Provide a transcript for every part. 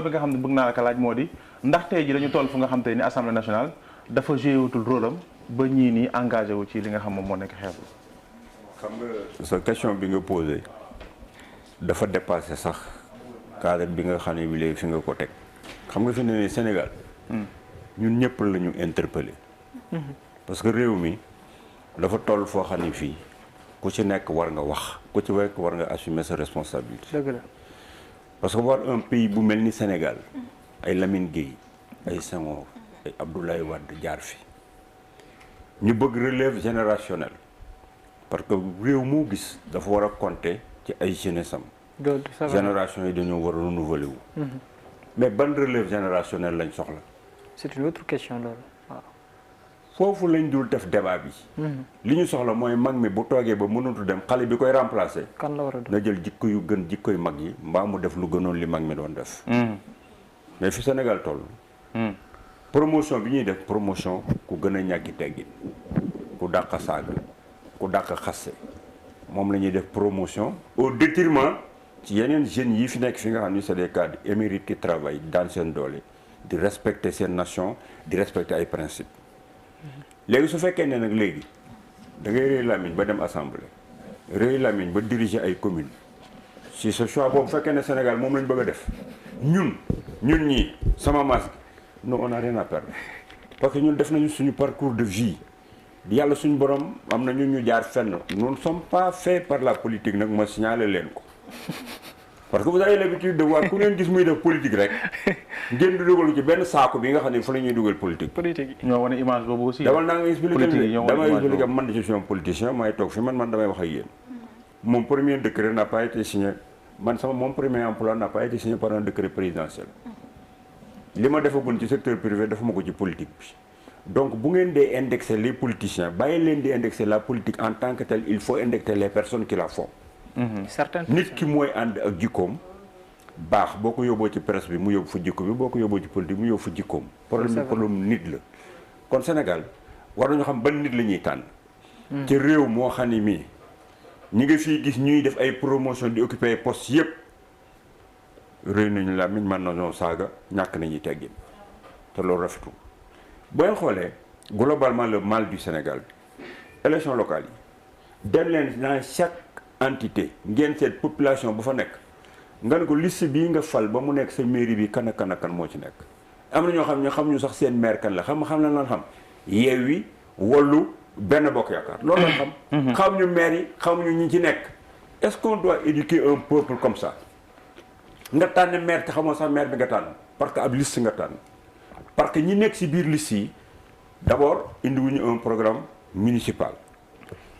bi nga xam ne bëgg naa la ko laaj moo di ndax tey ji dañu toll fu nga xam te ni assemblée nationale dafa joué wutul rôle am ba ñii nii engagé wu ci li nga xam moom moo nekk xeex bi. xam nga sa question bi nga posé dafa dépassé sax cadre bi nga xam ne bi léegi fi nga ko teg xam nga fi ne nii Sénégal ñun ñëpp la ñu interpellé parce que réew mi dafa toll foo xam ne fii ku ci nekk war nga wax ku ci nekk war nga assumer sa responsabilité. dëgg la. parce que war un pays bu mel ni Sénégal ay Lamine Gueye ay Senghor ay Abdoulaye Wade jaar fi ñu bëgg relève générationnelle parce que réew moo gis dafa war a compter ci ay jeunesse am génération yi dañoo war a renouveler wu mais ban relève générationnelle lañ soxla. c'est une autre question loolu waaw. foofu lañ dul def débat bi. li ñu soxla mooy mag mi bu toogee ba mënatu dem xale bi koy remplacer. kan la war a na jël jikko yu gën jikkoy mag yi mbaa mu def lu gënoon li mag mi doon def. mais fi Sénégal toll. promotion bi ñuy def promotion ku gën a ñàkki teggin ku dàq saaga ku dàq xasse moom la ñuy def promotion au détriment ci yeneen jeunes yi fi nekk fi nga xam ni c'est des cadres émérites qui travaillent dans seen doole di respecter seen nation di respecter ay principes. léegi su fekkee ne nag léegi da ngay rëy làmmiñ ba dem assemblée rëy làmmiñ ba diriger ay communes si ce choix boobu fekkee ne Sénégal moom lañ bëgg a def ñun ñii sama masque non on n'a rien à perdre parce que ñun def nañu suñu parcours de vie yàlla suñu borom am na ñun ñu jaar fenn nous ne sommes pas faits par la politique nag ma signaler leen ko parce que vous avez l'habitude de voir ku leen gis muy def politique rek ngeen di dugal ci benn saako bi nga xam ne fa la ñuy dugal politique. politique ñoo wane image boobu aussi. dama naa nga expliqué damay expliqué man je suis un politicien may toog fi man damay wax ak yéen. mon premier décret n'a pas été signé mon premier emploi n'a pas été signé par un décret présidentiel. li ma defagun ci secteur privé defuma ko ci politique bi. donc bu ngeen dee indexer les politiciens bàyyi leen di indexer la politique en tant que telle il faut indexer les personnes qui la font. certaines nit ki mooy ànd ak jikkoom baax boo ko yóbboo ci presse bi mu yóbbu fa jikko bi boo ko yóbboo ci politique mu yóbbu fa jikkoom. problème nit la. kon Sénégal war nañu xam ban nit la ñuy tànn. ci réew moo xam ne mii ñi nga fii gis ñuy def ay promotion di occuper ay postes yëpp réew nañu la miñ mën nañoo saaga ñàkk nañuy teggin te loolu rafetul. booy xoolee globalement le mal du Sénégal élection locale yi dem leen dans chaque entité ngeen seet population bu fa nekk nga ne ko liste bii nga fal ba mu nekk sa mairie bi kan ak kan moo ci nekk. am na ñoo xam ne xamuñu sax seen maire kan la xam lan lan xam Yewwi Wallu Benno Bokk Yaakaar loolu lan xam. xamuñu maire yi xamuñu ñi ci nekk. est-ce qu'on doit éduquer un peuple comme ça nga tànn maire te xamoo sax maire bi nga tànn parce que ab liste nga tànn. parce que ñi nekk ci biir liste yi d'abord indiwuñu un programme municipal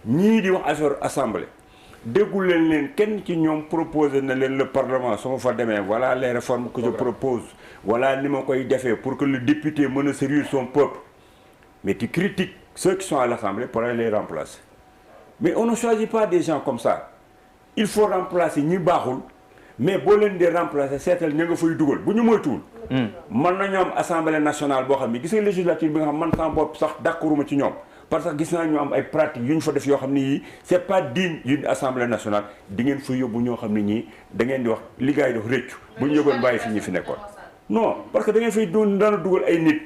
ñii di wax affaire assemblée déggul leen kenn ci ñoom proposé na leen le parlement su ma fa demee voilà les réformes que je propose voilà ni ma koy defee pour que le député mën a servir son peuple mais tu critiques ceux qui sont à l'assemblée pour aller les remplacer mais on ne choisit pas des gens comme ça il faut remplacer ñi baaxul mais boo leen di remplacer seetal ña nga fay dugal bu ñu moytuwul man nañu am assemblée nationale boo xam ne gis nga législative bi nga xam man sama bopp sax d'accorduma ci ñoom parce que gis naa ñu am ay pratiques yu ñu fa def yoo xam ne yii c'est pas digne d'une assemblée nationale di ngeen fa yóbbu ñoo xam ne ñii da ngeen di wax li gars yi dox réccu bu ñu yëgoon bàyyi fi ñi fi nekkoon non parce que da ngeen fay doon dana dugal ay nit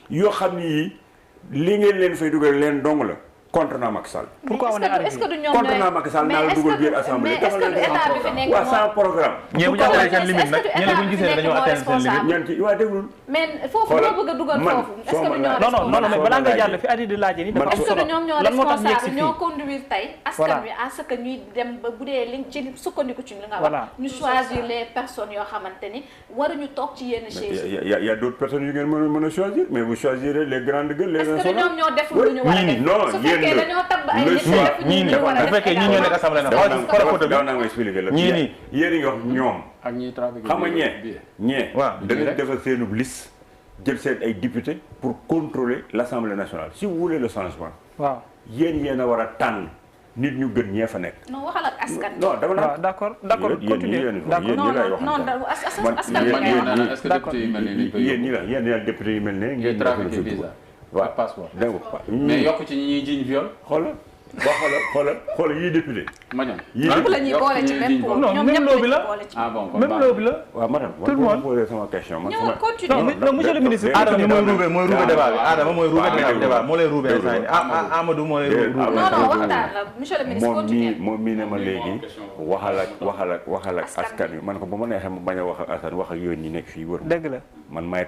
yoo xam ne yii li ngeen leen fay dugal leen dong la contre naa Macky Sall. pourquoi on est arrivé contre naa Macky Sall naa la dugal biir assemblée. mais est-ce que du état bi fi nekk waaw sans programme. ñeent bu ñu atteindre seen limite nag ñeneen bu ñu gisee dañoo atteindre seen limite. ñeent ci waaw déglul. mais foofu loo bëgg a dugal foofu. est-ce que du ñoo non mais balaa nga jàll fi Adi di laajee ni dafa am solo ñoom ñoo responsable ñoo conduire tey askan wi à ce que ñuy dem ba bu dee li ci sukkandiku ci li nga wax ñu choisir les personnes yoo xamante ni waruñu toog ci yenn chaise y a d'autres personnes yu ngeen mën a choisir mais vous choisirez les grandes gueules les est-ce que ñoom ñoo def lu ñu war a def su fekkee dañoo tabb ay ñii nii bu fekkee ñii ñoo nekk assemblée na daaw naa nga expliqué la ñii nii yéen a ngi wax ñoom ak ñiy trafiqué xam nga ñee waaw da ngeen defal seenub liste jël seen ay députés pour contrôler l'Assemblée nationale si vous voulez le changement waaw yéen a war a tànn nit ñu gën ñee fa nekk non waxal ak askan non dama naan d'accord continuer d'accord non askan bi ngay wax d'accord yéen ñi la député yu mel ne ngeen trafiqué visa waaw passeport dégg nga mais yokk ci ñi ñuy jiiñ viol xoolal xoolal yii député. ñëpp la ñuy boole ci même pour non même loo bi la même loo bi la. waaw madame tout le monde posé sama question man sama non monsieur le ministre. Adama mooy ruube débat bi Adama mooy ruube débat moo lay ruube instant Amadou moo lay ruube. non waxtaan la monsieur le ministre continue. moom mii ne ma léegi waxal ak askan wi man ko bu ma neexee ma bañ a wax ak askan wax ak yooyu ñi nekk fii wër. dëgg la man maay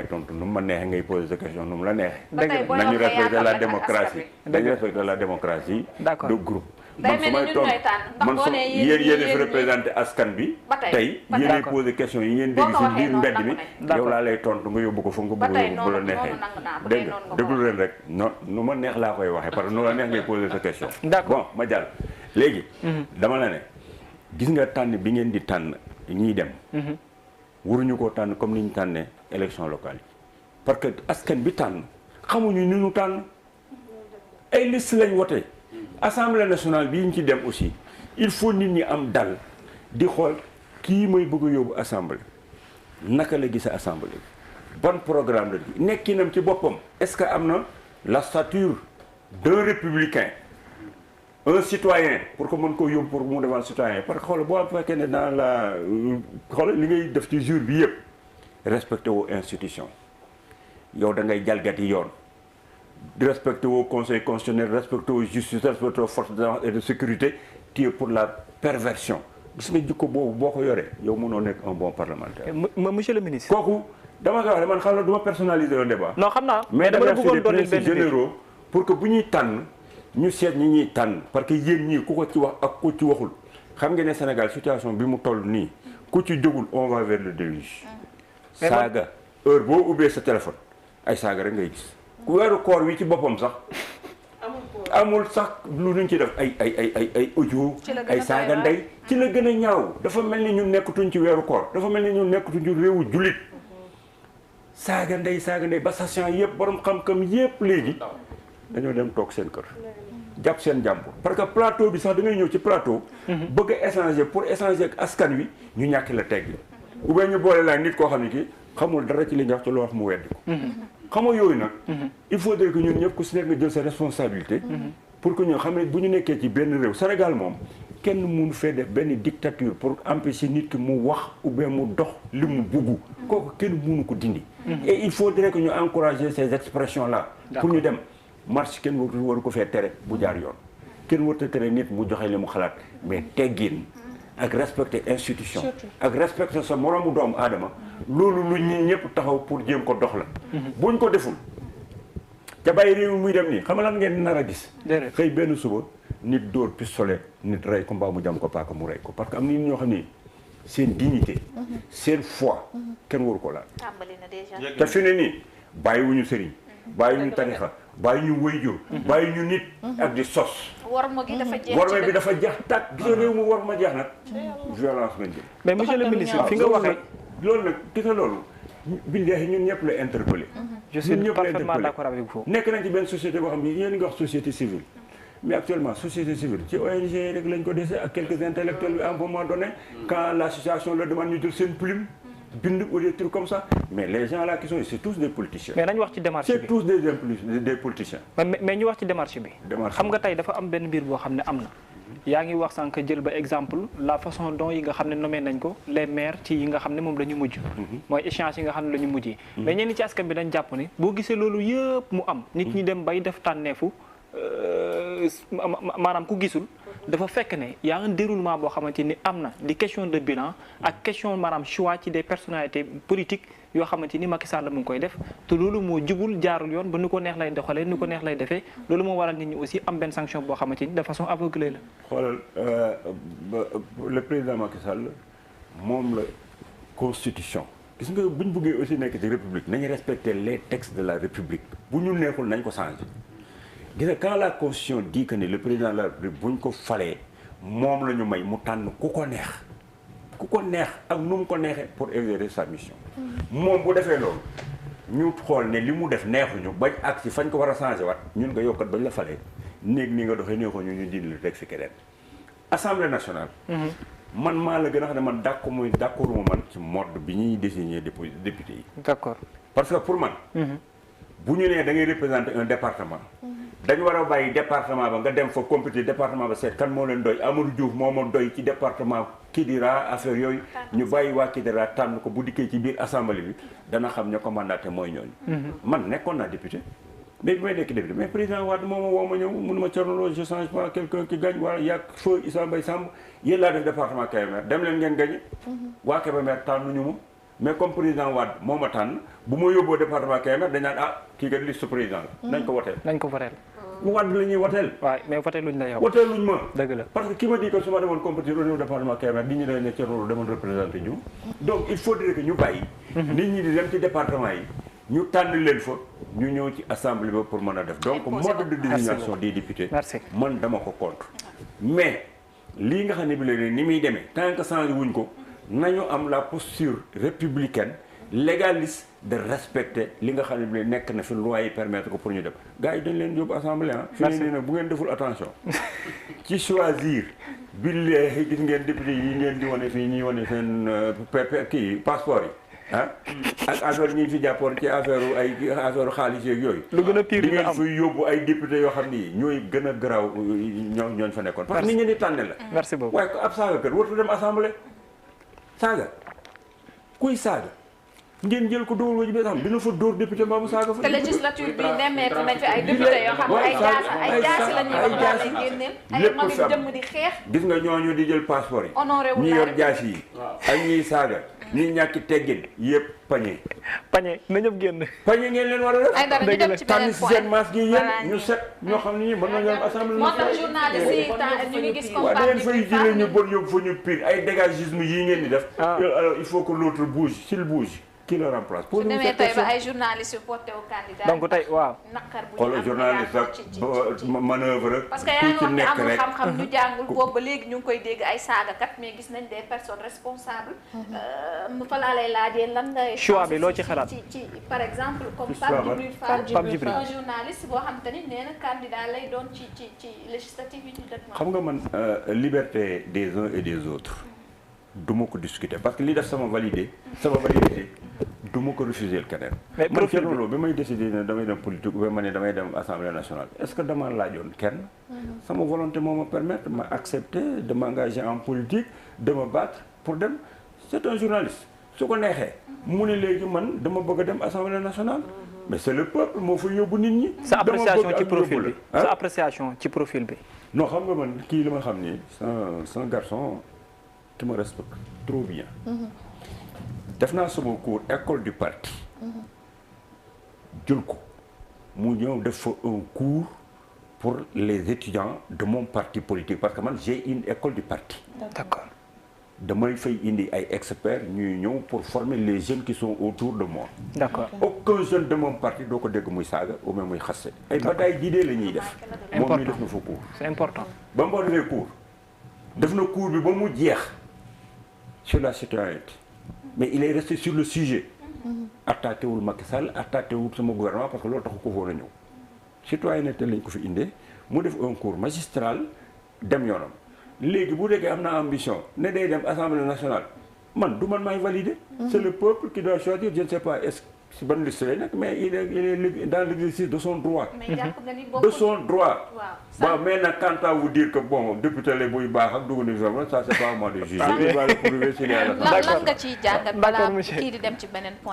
tontu nu mu ma neexee ngay poser sa question nu mu la neexee. dëgg la nañu respecter la démocratie. dañu respecter la démocratie. d'accord de groupe. day mel ni ñun ñooy tànn ndax boo nee yéen fi représenté askan bi. tey yéenay posé question yi ngeen dégg si biir mbedd mi. yow laa lay tontu nga yóbbu ko fu nga bëgg a yóbbu bu la neexee. dégg nga déglu leen rek non nu ma neex laa koy waxee parce que nu la neex ngay posé sa question. bon ma jàll léegi. dama la ne gis nga tànn bi ngeen di tànn ñiy dem. waruñu koo tànn comme ni ñu tànnee élection locale yi parce que askan bi tànn xamuñu ni ñu tànn ay liste lañ wote. Assemblée nationale bi ñu ci dem aussi il faut nit ñi am dal di xool kii mooy bëgg a yóbbu assemblée naka la gis assemblée bon programme la gi nekkinam ci boppam est-ce que am na la stature d'un républicain un citoyen pour que mën koo yóbbu pour mu devant citoyen parce que xoolal boo fekkee ne dans la xoolal li ngay def ci jour bi yëpp respecté woo institution yow da ngay jalgati yoon respecté woo conseil constitutionnel respecté woo justice respecté woo force de défense et de sécurité tu es pour la perversion gis nga jikko boobu boo ko yoree yow mënoo nekk un bon parlementaire. monsieur le ministre. kooku dama koy wax ne man xam na du ma personnaliser le débat. non xam naa mais dama la def bëggoon des doon principes généraux pour que bu ñuy tànn ñu seet ñi ñuy tànn parce que yéen ñii ku ko ci wax ak ku ci waxul xam ngeen ne Sénégal situation bi mu toll nii ku ci jógul on va vers le déluge. saaga heure boo ubbee sa téléphone ay saaga rek ngay gis. ku weeru koor wi ci boppam sax amul sax lu nuñ ci def ay audio ay saaga ndey ci la gën a ñaaw dafa mel ni ñun nekkatuñ ci weeru koor dafa mel ni ñun nekkatuñ ci réewu jullit saaga ndey ba station yëpp borom xam-xam yëpp léegi dañoo dem toog seen kër jàpp seen jàmbur parce que plateau bi sax da ngay ñëw ci plateau bëgg a échanger pour échanger ak askan wi ñu ñàkki la teggi ou bien ñu boole laa nit koo xam ne kii xamul dara ci li nga wax ci loo wax mu weddi ko xam nga yooyu nag il faudrait que ñun ñëpp ku si nekk nga jël sa responsabilité pour que ñu xam ne bu ñu nekkee ci benn réew Sénégal moom kenn mënu fee def benn dictature pour empêcher nit ki mu wax ou bien mu dox li mu bugg kooku kenn mënu ko dindi et il faudrait que ñu encourager ces expressions là pour ñu dem marche kenn waru ko fee tere bu jaar yoon kenn warut a tere nit mu joxe li mu xalaat mais teggin ak respecter institution ak respecter sa moroomu doomu aadama loolu lu ñi ñëpp taxaw pour jéem ko dox la buñ ko deful ca bàyyi réew muy dem nii xam nga lan ngeen nar a gis xëy benn suba nit dóor pistolet nit rey ko mbaa mu jam ko paaka mu rey ko parce que am na nit ñoo xam ni seen dignité seen foi kenn waru ko laal te fi ne nii bàyyiwuñu sëriñ bàyyiwuñu tarixa bàyyiwuñu wayjur bàyyiwuñu nit ak di sos warma bi dafa jeex tàkk gis nga réew mu warma jeex nag violence lañ jëm mais monsieur le ministre fi nga waxee loolu nag gis nga loolu billahi ñun ñëpp la interpellé je suis parfaitement d'accord avec vous nekk nañ ci benn société boo xam ne yéen nga wax société civile mais actuellement société civile ci ONG rek lañ ko dese ak quelques intellectuels à un moment donné quand l'association leur demande ñu jël seen plume bind ou des trucs comme ça mais les gens là qui sont c'est tous des politiciens. mais nañu wax ci démarche bi c'est tous des politiciens. mais ñu wax ci démarche bi. xam nga tey dafa am benn mbir boo xam ne am na. yaa ngi wax sànq jël ba exemple la façon dont yi nga xam ne nommé nañ ko les maires ci yi nga xam ne moom la ñu mujj. mooy échéance yi nga xam ne la ñu mujjee. mais ñenn ci askan bi dañ jàpp ne boo gisee loolu yëpp mu am. nit ñi dem bay def tànneefu maanaam ku gisul. dafa fekk ne y a un déroulement boo xamante ni am na di question de bilan ak question maanaam choix ci des personnalités politiques yoo xamante ni Macky Sall mu ngi koy def te loolu moo jubul jaarul yoon ba nu ko neex lay doxalee nu ko neex lay defee loolu moo waral nit ñi aussi am benn sanction boo xamante ni de façon aveuglée la. xoolal le président Macky Sall moom la constitution gis nga bu ñu bëggee aussi nekk ci république nañu respecter les textes de la république bu ñu neexul nañ ko changer. gis nga quand la constitution dit que ni le président de la République bu ñu ko falee moom la ñu may mu tànn ku ko neex ak nu mu ko neexee pour exercer sa mission. moom bu defee loolu ñu xool ne li mu def neexuñu bañ ak si fañ ko war a changé waat ñun nga yokkat bañ la falee néeg ni nga doxee neexuñu ñu dindi lu teg fi keneen. Assemblée nationale. man maa la gën a xam ne man d'accorduma man ci mode bi ñuy désigner député yi. d'accord parce que pour man. bu ñu nee da ngay représenter un département dañu war a bàyyi département ba nga dem fa compétir département ba seet kan moo leen doy Amadou Diouf moo ma doy ci département Kidira affaire yooyu ñu bàyyi waa Kidira tànn ko bu dikkee ci biir assemblée bi dana xam ña ko mandaté mooy ñooñu. man nekkoon naa député mais bi may nekk député mais président Wade moo ma woo ma ñëw mun ma Thierno Lo je change pas quelqu'un qui gagne wala yàgg feu Issa Mbaye Samb yéen laa def département Kébémer dem leen ngeen gagné. waa Kébémer tànnuñu ma mais comme président Wade moo ma tànn bu ma yóbboo département Kébémer dañ naan kii kat liste président la. nañ ko woteel nañ ko woteel. mu Wade la ñuy woteel. waaw mais woteel luñ la yow. woteel luñ ma. dëgg la parce que ki ma di ko su ma demoon compétir au niveau département Kébémer nit ñi dañ ne Thierno Lo demoon représenté ñu. donc il faudrait que ñu bàyyi. nit ñi di dem ci département yi ñu tànn leen fa ñu ñëw ci assemblée ba pour mën a def donc mode de désignation des députés. man dama ko contre. mais lii nga xam ne bi léegi ni muy demee tant que changé wuñ ko nañu am la posture républicaine légaliste de respecter li nga xam ne bi nekk na fi loi yi permettre ko pour ñu dem gars yi dañ leen yóbbu assemblée fi ne nii nag bu ngeen deful attention ci choisir billahi gis ngeen député yi ngeen di wane fii ñuy wane seen kii passeport yi ak affaire ñi fi jàppoon ci affaire xaalis yeeg yooyu. lu gën a pire di ngeen fi yóbbu ay député yoo xam ni ñooy gën a garaaw ñooñ fa nekkoon. parce que nit ñi di tànne la. merci beaucoup waaye ko ab saaga kër wartu dem assemblée saaga kuy saaga ngeen jël ko dóor ko ci biir xam dina fa dóor député mbaa mu saaga fa. te législature bi nemmeeku nañ fi ay député yoo xam ne ay jaasi la ñuy wax daal lay génneel. ay mag jëmm di xeex. gis nga ñooñu di jël passeport yi. honoré wu ñi yor jaasi yi ak ñiy saaga. ñi ñàkki teggin yëpp pañe na ñëpp génn. pañe ngeen leen war a def. ay dara ñu dem ci beneen point tànn si seen masque gi yéen ñu set ñoo xam ne ñi mën nañu am assemblée. moo tax journaliste yi ñu ngi gis comme da ngeen fay jëlee ñu bon yóbbu fa ñu pire ay dégagisme yii ngeen di def. alors il faut que l'autre bouge s'il bouge qui le remplace. su demee tey ba ay journalistes yu porté au candidat. donc tey waaw. naqar bu ñu am journaliste ak manœuvre rek. parce que yaa ngi wax ne amul xam-xam ñu jàngul boobu ba léegi ñu ngi koy dégg ay saagakat mais gis nañ des personnes responsables. fa laa lay laajee lan ngay. choix bi loo ci xalaat ci par exemple comme Pape Djibril Fall un journaliste boo xam te ni nee na candidat lay doon ci législative yi ñu dëkk. xam nga man liberté des uns et des autres. du ma ko discuter parce que li def sama validité du ma ko refuser keneen. mais man Thierno Lo bi may décider ne damay dem politique ba ma ne damay dem assemblée nationale est-ce que dama laajoon kenn. sama volonté moo ma permettre ma accepter de m'engager en politique de me battre pour dem c'est un journaliste su ko neexee mu ne léegi man dama bëgg a dem assemblée nationale. mais c'est le peuple moo fa yóbbu nit ñi. sa appréciation ci profil bi sa appréciation ci profil bi. non xam nga man kii li ma xam ni c'est un garçon qui me respecte trop bien. def naa sama cours école du parti. jël ko mu ñëw def fa un cours pour les étudiants de mon parti politique parce que man j'ai une école du parti. d'accord. damay fay indi ay experts ñuy ñëw pour former les jeunes qui sont autour de moi. d'accord. aucun jeune de mon parti doo ko dégg muy saaga ou même muy xaste. ay bataille d'idées la ñuy def. moom mi def na fa cours. c'est important. ba mu defee cours def na cours bi ba mu jeex sur la citoyenneté mais il est resté sur le sujet. attaqué wul Macky Sall attaqué wul sama gouvernement parce que loolu taxu ko foon a ñëw. citoyenneté lañ ko fi indee mu def un cours magistral dem yoonam. léegi bu déggee am na ambition ne day dem assemblée nationale man du man maay valider. c'est le peuple qui doit choisir je ne sais pas est-ce que si ban liste lay nekk mais il est dans l'exercice de son droit. de son droit. waaw mais nag quant à vous dire que bon député la buy baax ak dugg na ça c'est pas à moi de juger. lan nga ciy jàngat balaa kii di dem ci beneen point.